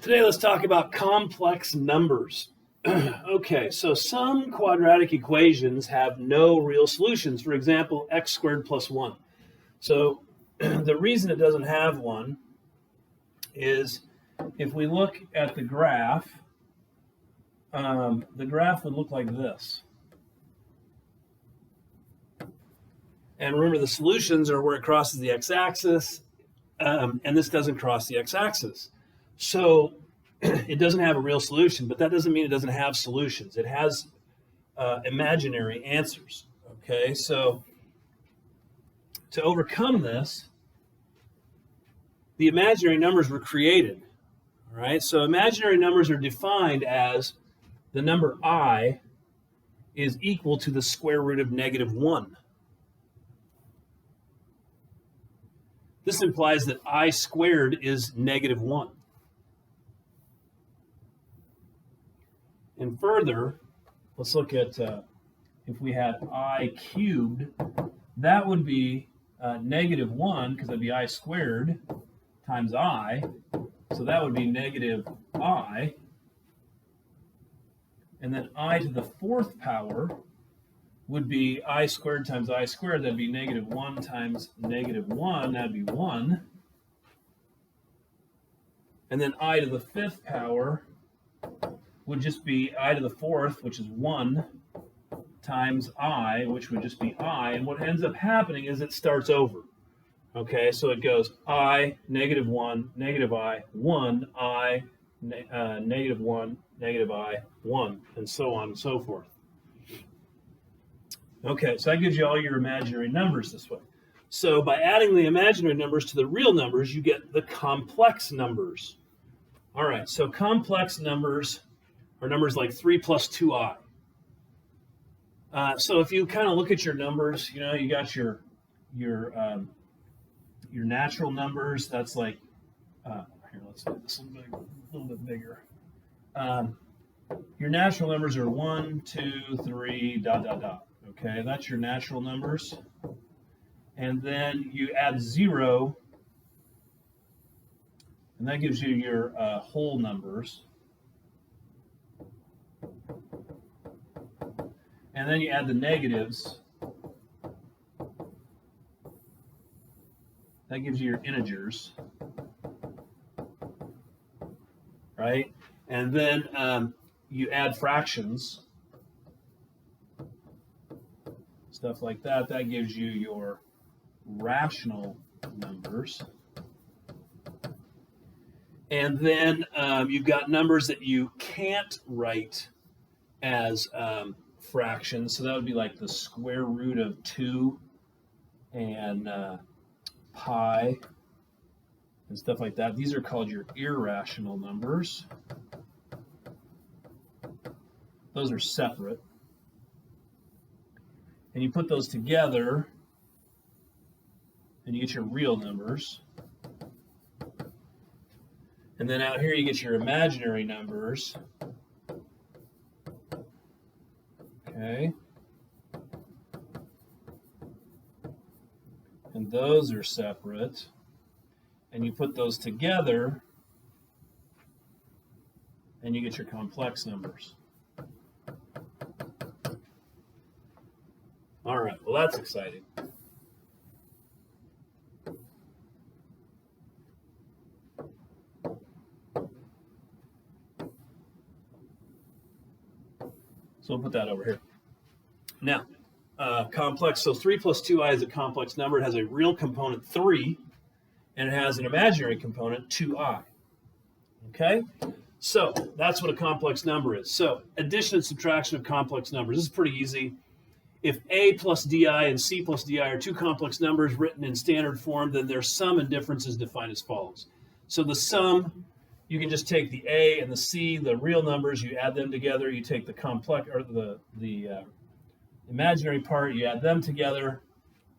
Today, let's talk about complex numbers. Okay, so some quadratic equations have no real solutions. For example, x squared plus 1. So the reason it doesn't have one is if we look at the graph would look like this. And remember, the solutions are where it crosses the x-axis, and this doesn't cross the x-axis. So it doesn't have a real solution, but that doesn't mean it doesn't have solutions. It has imaginary answers. Okay, so to overcome this, the imaginary numbers were created. All right, so imaginary numbers are defined as the number I is equal to the square root of -1. This implies that I squared is -1. And further, let's look at if we had I cubed, that would be -1, because that'd be I squared times I. So that would be negative I. And then I to the 4th power would be I squared times I squared. That'd be -1 times -1. That'd be 1. And then I to the 5th power would just be I to the 4th, which is 1, times I, which would just be I. And what ends up happening is it starts over. Okay, so it goes I, -1, negative I, 1, I, -1, negative I, 1, and so on and so forth. Okay, so that gives you all your imaginary numbers this way. So by adding the imaginary numbers to the real numbers, you get the complex numbers. All right, so complex numbers are numbers like 3 plus 2i. So if you kind of look at your numbers, you know, you got your natural numbers. That's like, here, let's make this a little bit bigger. Your natural numbers are 1, 2, 3, dot, dot, dot. Okay, that's your natural numbers. And then you add 0, and that gives you your whole numbers. And then you add the negatives. That gives you your integers, right? And then you add fractions, stuff like that. That gives you your rational numbers. And then you've got numbers that you can't write as fractions. So that would be like the square root of 2 and pi and stuff like that. These are called your irrational numbers. Those are separate. And you put those together and you get your real numbers. And then out here you get your imaginary numbers. Okay. And those are separate. And you put those together and you get your complex numbers. All right, well, that's exciting. So we'll put that over here. Now, complex, so 3 plus 2i is a complex number. It has a real component, 3, and it has an imaginary component, 2i. Okay? So that's what a complex number is. So addition and subtraction of complex numbers. This is pretty easy. If a plus di and c plus di are two complex numbers written in standard form, then their sum and difference is defined as follows. So the sum, you can just take the a and the c, the real numbers, you add them together. You take the complex or the imaginary part, you add them together.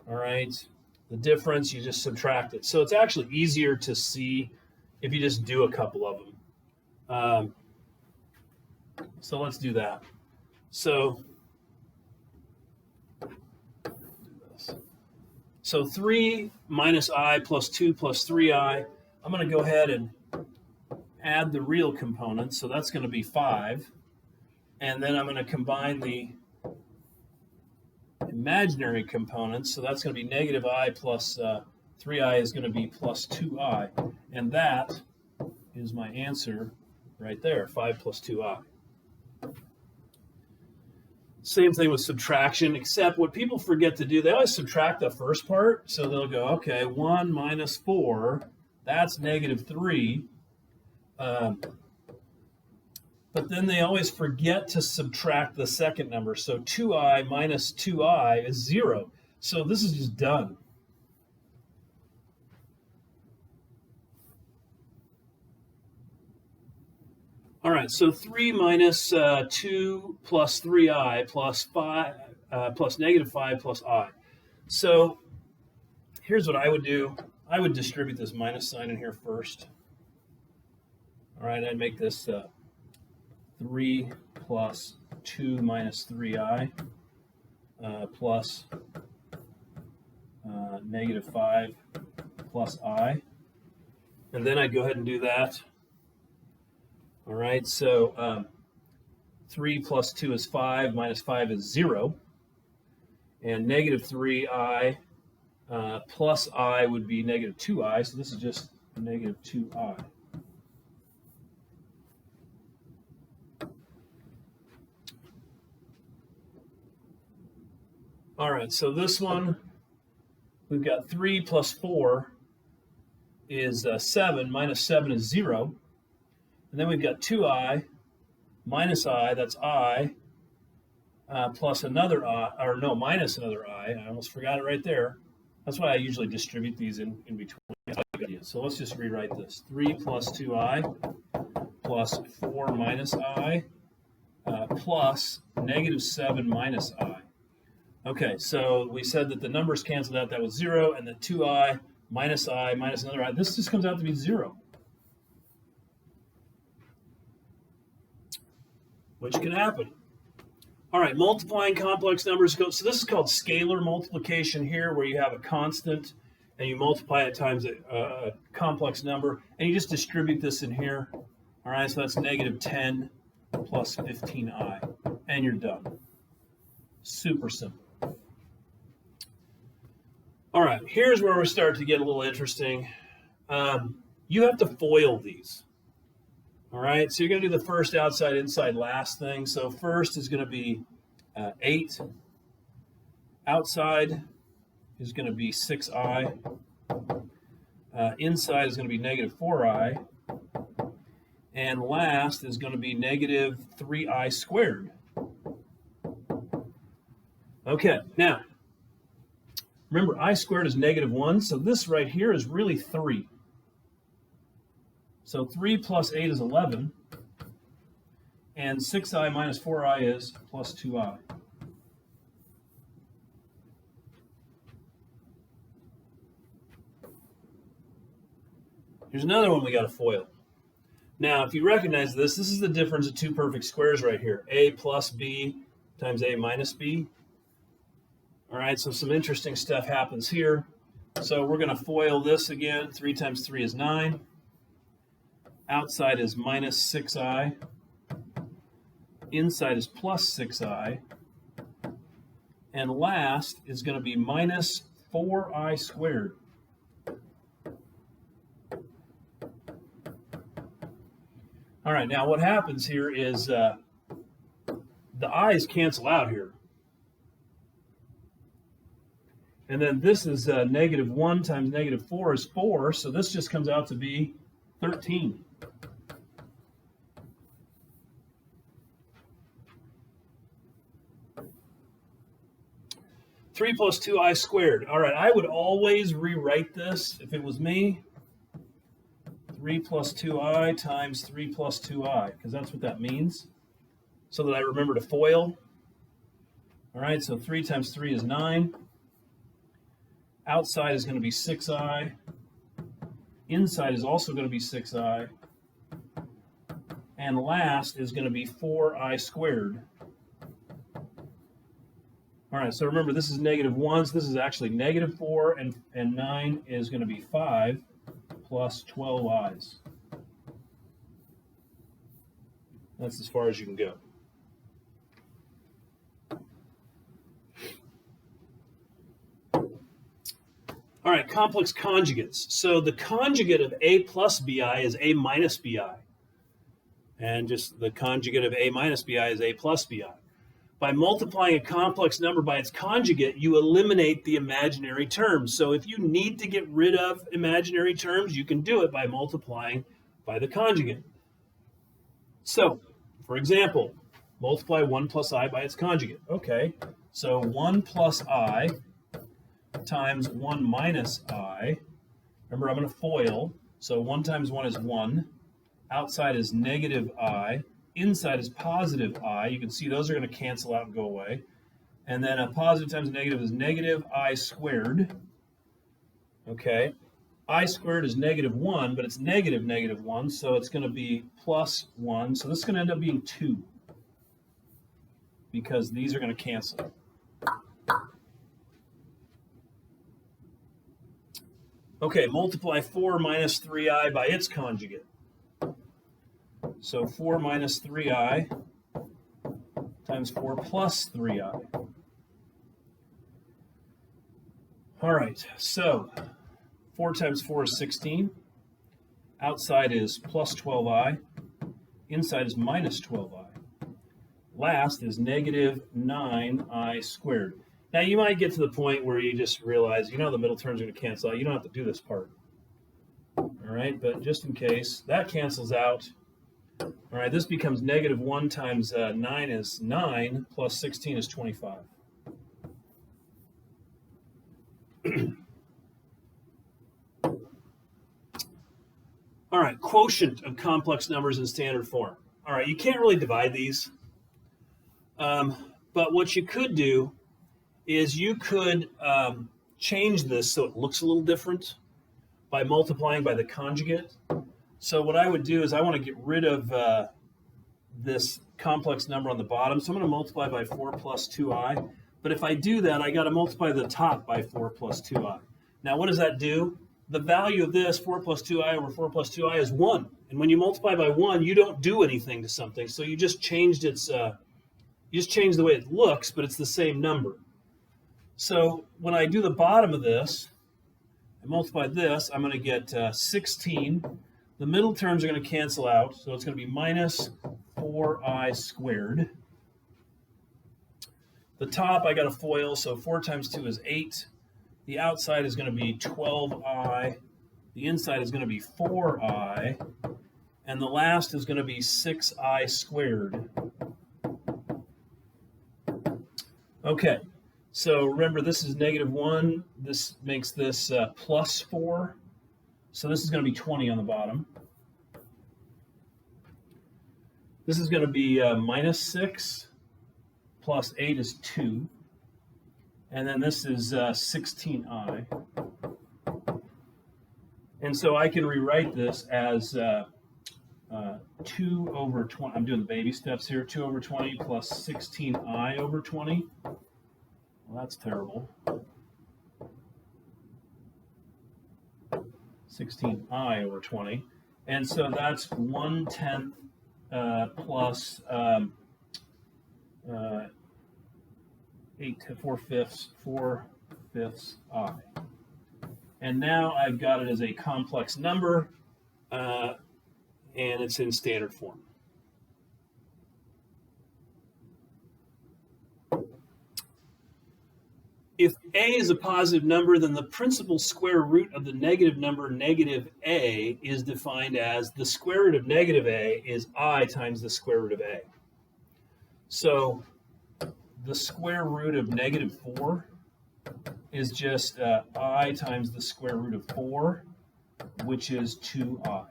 All right. The difference, you just subtract it. So it's actually easier to see if you just do a couple of them. So let's do that. So 3 minus I plus 2 plus 3i. I'm going to go ahead add the real components, so that's going to be 5. And then I'm going to combine the imaginary components, so that's going to be negative I plus 3i is going to be plus 2i. And that is my answer right there, 5 plus 2i. Same thing with subtraction, except what people forget to do, they always subtract the first part. So they'll go, okay, 1 minus 4, that's negative 3. But then they always forget to subtract the second number. So 2i minus 2i is 0. So this is just done. All right, so 3 minus 2 plus 3i plus 5 plus negative 5 plus I. So here's what I would do. I would distribute this minus sign in here first. All right, I'd make this 3 plus 2 minus 3i plus negative 5 plus I. And then I'd go ahead and do that. All right, so 3 plus 2 is 5, minus 5 is 0. And negative 3i plus I would be negative 2i, so this is just negative 2i. All right, so this one, we've got 3 plus 4 is 7, minus 7 is 0. And then we've got 2i minus I, that's I, plus another I, or no, minus another I almost forgot it right there. That's why I usually distribute these in between. So let's just rewrite this. 3 plus 2i plus 4 minus I plus negative 7 minus I. Okay, so we said that the numbers canceled out. That was 0, and the 2i minus another I. This just comes out to be 0. Which can happen. All right, multiplying complex numbers. So this is called scalar multiplication here, where you have a constant and you multiply it times a complex number, and you just distribute this in here. All right, so that's negative 10 plus 15i, and you're done. Super simple. All right, here's where we start to get a little interesting. You have to FOIL these. All right, so you're going to do the first outside, inside, last thing. So first is going to be 8. Outside is going to be 6i. Inside is going to be negative 4i. And last is going to be negative 3i squared. Okay, now, remember, I squared is negative 1, so this right here is really 3. So 3 plus 8 is 11, and 6i minus 4i is plus 2i. Here's another one we got to FOIL. Now, if you recognize this, this is the difference of two perfect squares right here. A plus b times a minus b. All right, so some interesting stuff happens here. So we're going to FOIL this again. 3 times 3 is 9. Outside is minus 6i. Inside is plus 6i. And last is going to be minus 4i squared. All right, now what happens here is the i's cancel out here. And then this is negative 1 times negative 4 is 4, so this just comes out to be 13. Three plus 2i squared. All right, I would always rewrite this if it was me. 3 plus 2i times 3 plus 2i, because that's what that means, so that I remember to FOIL. All right, so 3 times 3 is 9. Outside is going to be 6i. Inside is also going to be 6i. And last is going to be 4i squared. All right, so remember, this is negative 1, so this is actually negative 4, and 9 is going to be 5 plus 12 i's. That's as far as you can go. All right, complex conjugates. So the conjugate of a plus bi is a minus bi. And just the conjugate of a minus bi is a plus bi. By multiplying a complex number by its conjugate, you eliminate the imaginary terms. So if you need to get rid of imaginary terms, you can do it by multiplying by the conjugate. So, for example, multiply 1 plus I by its conjugate. Okay, so 1 plus I times 1 minus I. Remember, I'm going to FOIL. So 1 times 1 is 1. Outside is negative I. Inside is positive I. You can see those are going to cancel out and go away. And then a positive times a negative is negative I squared. Okay. I squared is negative 1, but it's negative 1, so it's going to be plus 1. So this is going to end up being 2 because these are going to cancel. Okay, multiply 4 minus 3i by its conjugate. So 4 minus 3i times 4 plus 3i. All right, so 4 times 4 is 16. Outside is plus 12i. Inside is minus 12i. Last is negative 9i squared. Now, you might get to the point where you just realize, the middle terms are going to cancel out. You don't have to do this part. All right, but just in case, that cancels out. All right, this becomes negative 1 times 9 is 9, plus 16 is 25. All right, quotient of complex numbers in standard form. All right, you can't really divide these. But what you could do is you could change this so it looks a little different by multiplying by the conjugate. So what I would do is I want to get rid of this complex number on the bottom. So I'm going to multiply by 4 plus 2i. But if I do that, I got to multiply the top by 4 plus 2i. Now, what does that do? The value of this, 4 plus 2i over 4 plus 2i, is 1. And when you multiply by 1, you don't do anything to something. So you just changed its, you just changed the way it looks, but it's the same number. So when I do the bottom of this, and multiply this, I'm going to get 16. The middle terms are going to cancel out, so it's going to be minus 4i squared. The top, I got a FOIL, so 4 times 2 is 8. The outside is going to be 12i. The inside is going to be 4i. And the last is going to be 6i squared. Okay, so remember this is negative 1. This makes this plus 4. So this is going to be 20 on the bottom. This is going to be minus 6 plus 8 is 2. And then this is 16i. And so I can rewrite this as 2 over 20. I'm doing the baby steps here. 2 over 20 plus 16i over 20. Well, that's terrible. 16i over 20. And so that's 1/10 plus 8 to 4/5 I. And now I've got it as a complex number, and it's in standard form. If a is a positive number, then the principal square root of the negative number negative a is defined as the square root of negative a is I times the square root of a. So the square root of negative 4 is just I times the square root of 4, which is 2i.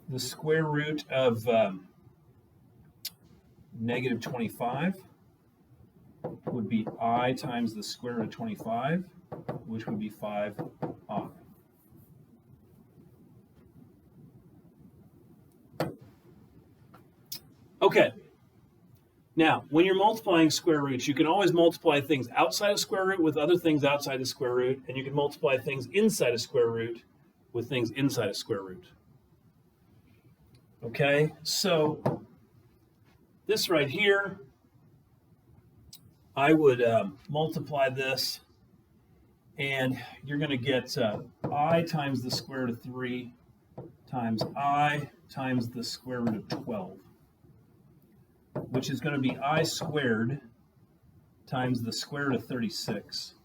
The square root of negative 25 would be I times the square root of 25, which would be 5i. Okay, Now, when you're multiplying square roots, you can always multiply things outside of square root with other things outside the square root, and you can multiply things inside of square root with things inside of square root. Okay, so this right here, I would multiply this, and you're going to get I times the square root of 3 times I times the square root of 12. Which is going to be I squared times the square root of 36,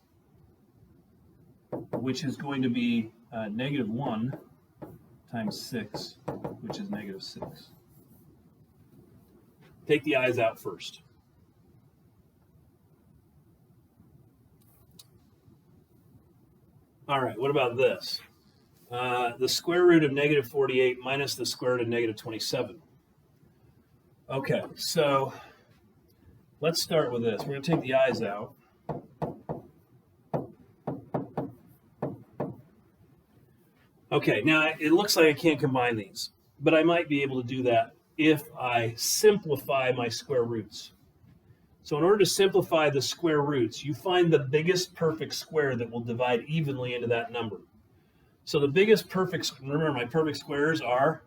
which is going to be negative 1 times 6, which is negative 6. Take the i's out first. All right, what about this? The square root of negative 48 minus the square root of negative 27. Okay, so let's start with this. We're going to take the i's out. Okay, now it looks like I can't combine these, but I might be able to do that if I simplify my square roots. So in order to simplify the square roots, you find the biggest perfect square that will divide evenly into that number. So the biggest perfect, remember my perfect squares are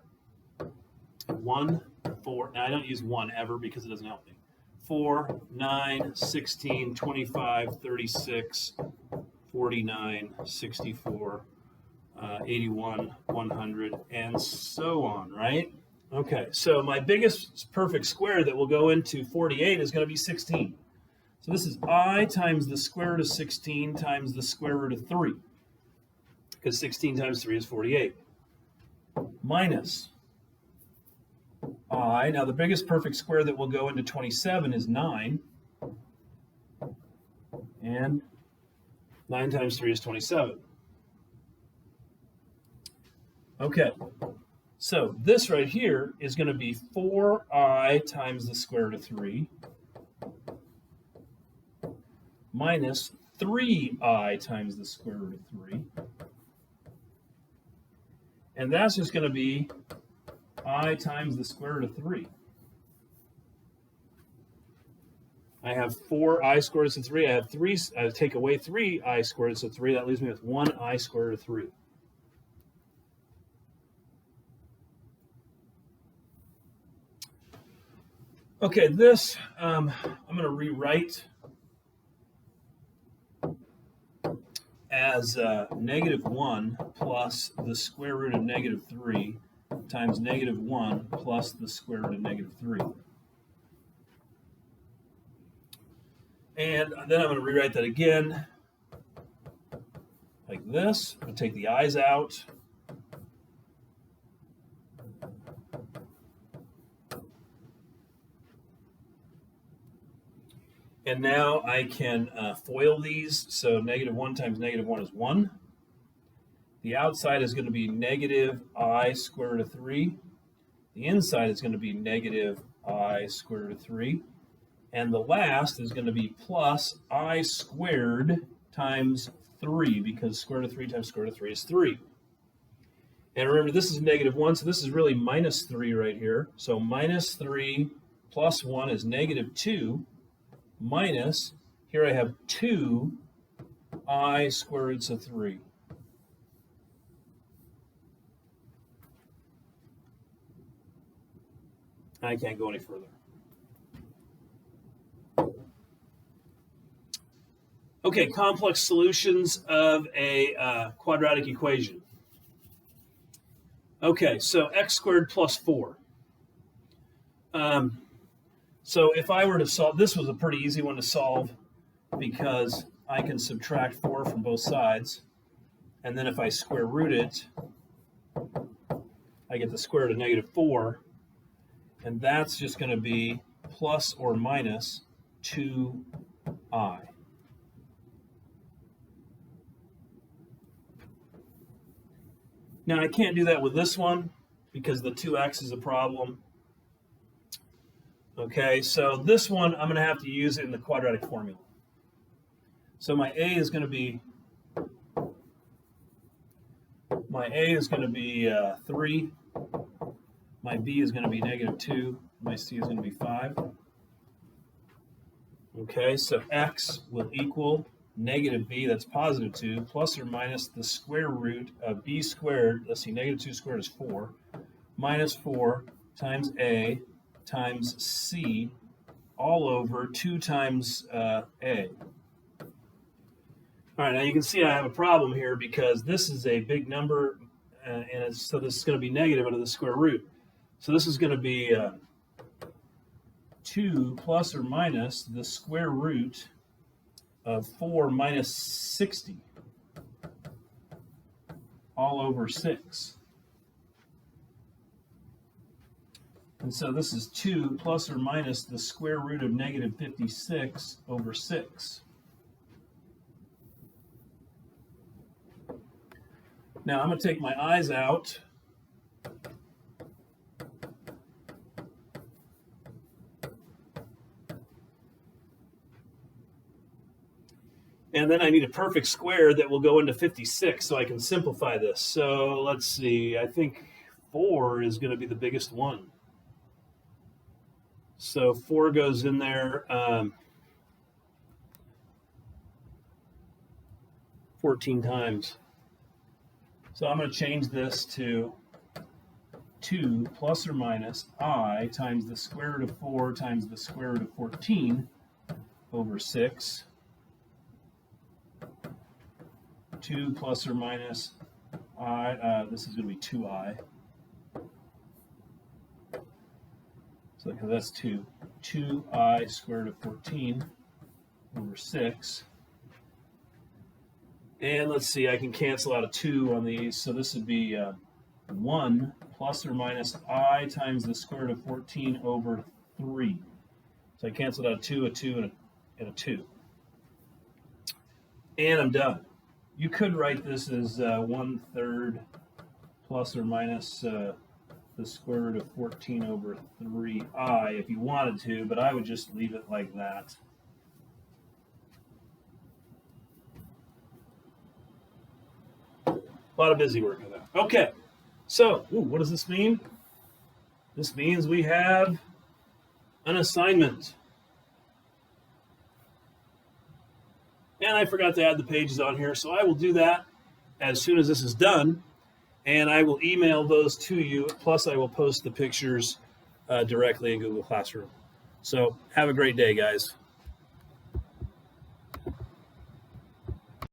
1, 4, now I don't use 1 ever because it doesn't help me. 4, 9, 16, 25, 36, 49, 64, 81, 100, and so on, right? Okay, so my biggest perfect square that will go into 48 is going to be 16. So this is I times the square root of 16 times the square root of 3, because 16 times 3 is 48, minus I. Now the biggest perfect square that will go into 27 is 9, and 9 times 3 is 27. Okay, so this right here is going to be 4i times the square root of 3 minus 3i times the square root of 3. And that's just going to be I times the square root of 3. I have 4i squared root of 3. I have 3. I take away 3i squared root of 3. That leaves me with 1i squared root of 3. Okay, this I'm going to rewrite as negative 1 plus the square root of negative 3 times negative 1 plus the square root of negative 3. And then I'm going to rewrite that again like this. I'm going to take the i's out. And now I can FOIL these. So negative 1 times negative 1 is 1. The outside is going to be negative I square root of 3. The inside is going to be negative I square root of 3. And the last is going to be plus I squared times 3, because square root of 3 times square root of 3 is 3. And remember, this is negative 1, so this is really minus 3 right here. So minus 3 plus 1 is negative 2. Minus, here I have 2 I square roots of 3. I can't go any further. Okay, complex solutions of a quadratic equation. Okay, so x squared plus 4. So if I were to solve, this was a pretty easy one to solve because I can subtract 4 from both sides. And then if I square root it, I get the square root of negative 4. And that's just going to be plus or minus 2i. Now I can't do that with this one because the 2x is a problem. Okay, so this one I'm going to have to use it in the quadratic formula. So my a is going to be 3. My b is going to be negative 2. My c is going to be 5. Okay, so x will equal negative b, that's positive 2, plus or minus the square root of b squared, let's see, negative 2 squared is 4, minus 4 times a times c all over 2 times a. All right, now you can see I have a problem here because this is a big number, so this is going to be negative under the square root. So this is going to be 2 plus or minus the square root of 4 minus 60 all over 6. And so this is 2 plus or minus the square root of negative 56 over 6. Now I'm going to take my eyes out. And then I need a perfect square that will go into 56 so I can simplify this. So let's see, I think 4 is going to be the biggest one. So 4 goes in there 14 times. So I'm going to change this to 2 plus or minus I times the square root of 4 times the square root of 14 over 6. 2 plus or minus I, this is going to be 2I. So that's 2. 2I square root of 14 over 6. And let's see, I can cancel out a 2 on these. So this would be 1 plus or minus I times the square root of 14 over 3. So I canceled out a 2, and a 2. And I'm done. You could write this as 1/3 plus or minus the square root of 14 over 3i if you wanted to, but I would just leave it like that. A lot of busy work on that. Okay, so what does this mean? This means we have an assignment. And I forgot to add the pages on here, so I will do that as soon as this is done, and I will email those to you, plus I will post the pictures directly in Google Classroom. So have a great day, guys.